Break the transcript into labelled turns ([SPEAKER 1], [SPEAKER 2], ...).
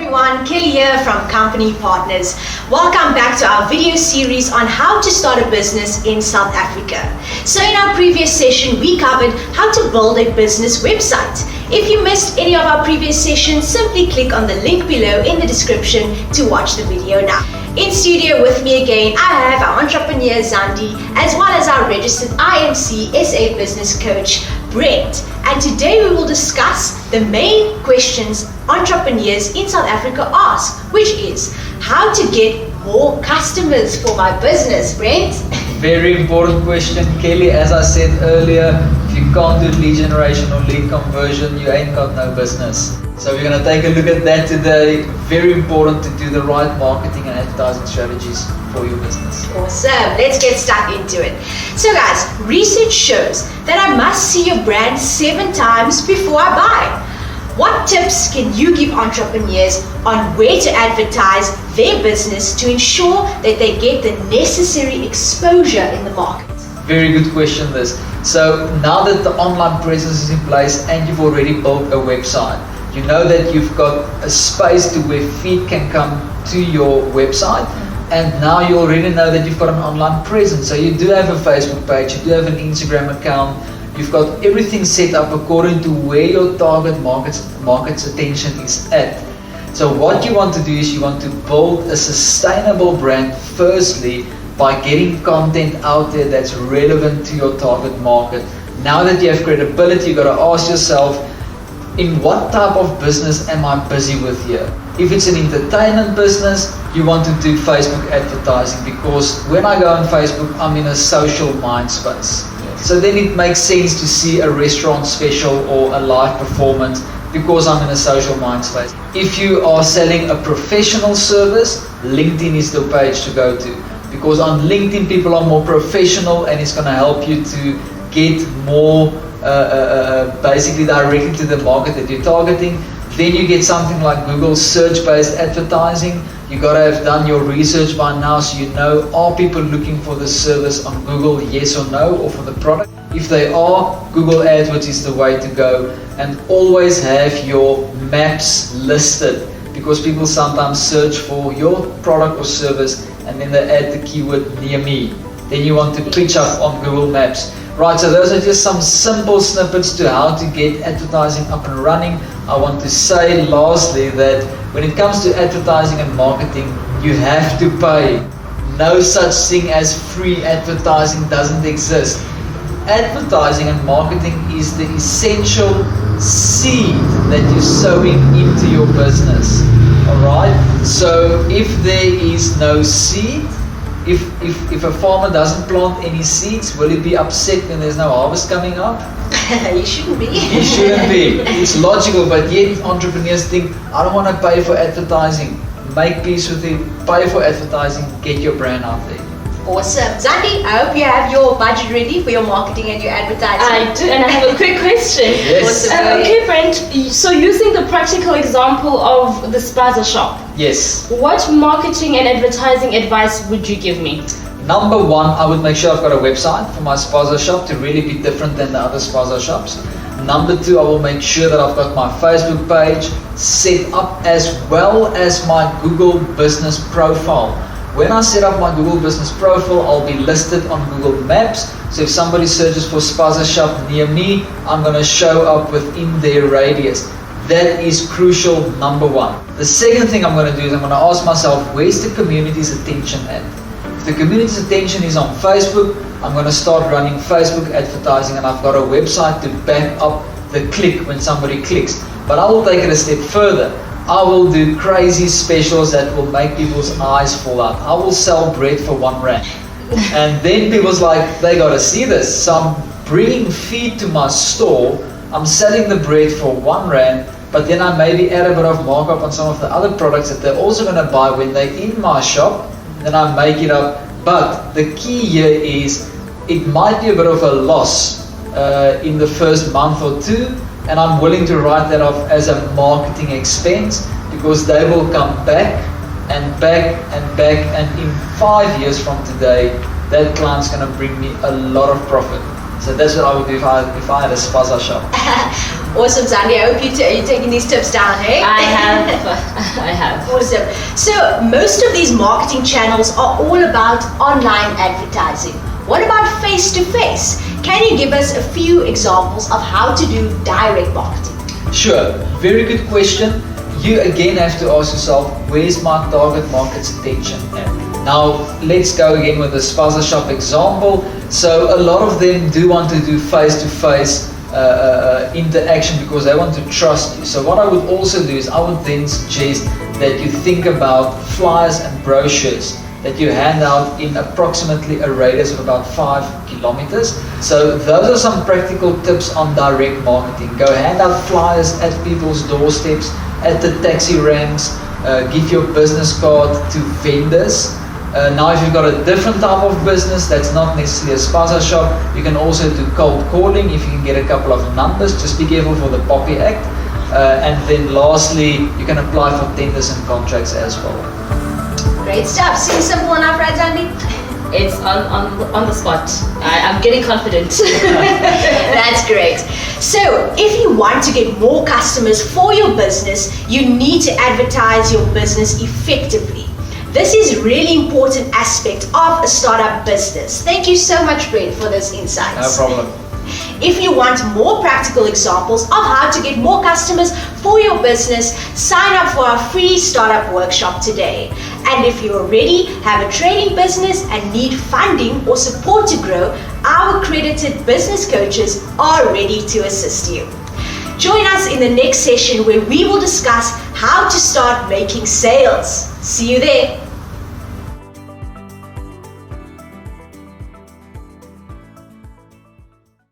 [SPEAKER 1] everyone, Kelly here from Company Partners. Welcome back to our video series on how to start a business in South Africa. So in our previous session, we covered how to build a business website. If you missed any of our previous sessions, simply click on the link below in the description to watch the video now. In studio with me again, I have our entrepreneur Zandi, as well as our registered IMCSA Business Coach, Brend. And today we will discuss the main questions entrepreneurs in South Africa ask, which is how to get more customers for my business. Brend?
[SPEAKER 2] Very important question, Kelly. As I said earlier, if you can't do lead generation or lead conversion, you ain't got no business. So we're going to take a look at that today. Very important to do the right marketing and advertising strategies for your business.
[SPEAKER 1] Awesome. Let's get stuck into it. So guys, research shows that I must see your brand 7 times before I buy. What tips can you give entrepreneurs on where to advertise their business to ensure that they get the necessary exposure in the market?
[SPEAKER 2] Very good question this. So now that the online presence is in place and you've already built a website, you know that you've got a space to where feed can come to your website, and now you already know that you've got an online presence. So you do have a Facebook page, you do have an Instagram account, you've got everything set up according to where your target market's attention is at. So what you want to do is you want to build a sustainable brand firstly by getting content out there that's relevant to your target market. Now that you have credibility, you've got to ask yourself, in what type of business am I busy with here? If it's an entertainment business, you want to do Facebook advertising, because when I go on Facebook, I'm in a social mind space. So then it makes sense to see a restaurant special or a live performance because I'm in a social mind space. If you are selling a professional service, LinkedIn is the page to go to, because on LinkedIn people are more professional and it's going to help you to get more basically directly to the market that you're targeting. Then you get something like Google search-based advertising. You got to have done your research by now, so you know, are people looking for the service on Google, yes or no, or for the product? If they are, Google AdWords is the way to go. And always have your maps listed, because people sometimes search for your product or service and then they add the keyword near me. Then you want to pitch up on Google Maps. Right, so those are just some simple snippets to how to get advertising up and running. I want to say lastly that when it comes to advertising and marketing, you have to pay. No such thing as free advertising doesn't exist. Advertising and marketing is the essential seed that you're sowing into your business. Alright, so if there is no seed, if a farmer doesn't plant any seeds, will he be upset when there's no harvest coming up?
[SPEAKER 1] You shouldn't be.
[SPEAKER 2] You shouldn't be. It's logical, but yet entrepreneurs think, I don't want to pay for advertising. Make peace with it, pay for advertising, get your brand out there.
[SPEAKER 1] Awesome. Zandi, I hope you have your budget ready for your marketing and your advertising.
[SPEAKER 3] I do, and I have a quick question.
[SPEAKER 2] Yes.
[SPEAKER 1] Awesome.
[SPEAKER 3] Okay, Brent, so using the practical example of the spaza shop,
[SPEAKER 2] Yes.
[SPEAKER 3] what marketing and advertising advice would you give me?
[SPEAKER 2] Number one, I would make sure I've got a website for my spaza shop to really be different than the other spaza shops. Number two, I will make sure that I've got my Facebook page set up as well as my Google business profile. When I set up my Google business profile, I'll be listed on Google Maps. So if somebody searches for spaza shop near me, I'm going to show up within their radius. That is crucial, number one. The second thing I'm going to do is I'm going to ask myself, where's the community's attention at? If the community's attention is on Facebook, I'm going to start running Facebook advertising, and I've got a website to back up the click when somebody clicks. But I will take it a step further. I will do crazy specials that will make people's eyes fall out. I will sell bread for R1. And then people's like, they got to see this. So I'm bringing feed to my store. I'm selling the bread for R1, but then I maybe add a bit of markup on some of the other products that they're also going to buy when they're in my shop. Then I make it up. But the key here is it might be a bit of a loss in the first month or two. And I'm willing to write that off as a marketing expense, because they will come back and back and back, and in 5 years from today, that client's going to bring me a lot of profit. So that's what I would do if I had a spaza shop.
[SPEAKER 1] Awesome, Zandi. I hope you're taking these tips down, hey?
[SPEAKER 3] I have.
[SPEAKER 1] Awesome. So most of these marketing channels are all about online advertising. What about face-to-face? Can you give us a few examples of how to do direct marketing?
[SPEAKER 2] Sure, very good question. You again have to ask yourself, where's my target market's attention at? Now, let's go again with the spaza shop example. So a lot of them do want to do face-to-face interaction because they want to trust you. So what I would also do is I would then suggest that you think about flyers and brochures that you hand out in approximately a radius of about 5 kilometers. So those are some practical tips on direct marketing. Go hand out flyers at people's doorsteps, at the taxi ranks, give your business card to vendors. Now if you've got a different type of business that's not necessarily a spaza shop, you can also do cold calling if you can get a couple of numbers. Just be careful for the Poppy Act. And then lastly, you can apply for tenders and contracts as well.
[SPEAKER 1] Great stuff. Seems simple enough, right, Zandi?
[SPEAKER 3] It's on the spot. I'm getting confident.
[SPEAKER 1] That's great. So if you want to get more customers for your business, you need to advertise your business effectively. This is really important aspect of a startup business. Thank you so much, Brend, for those insights.
[SPEAKER 2] No problem.
[SPEAKER 1] If you want more practical examples of how to get more customers for your business, sign up for our free startup workshop today. And if you already have a trading business and need funding or support to grow, our accredited business coaches are ready to assist you. Join us in the next session where we will discuss how to start making sales. See you there.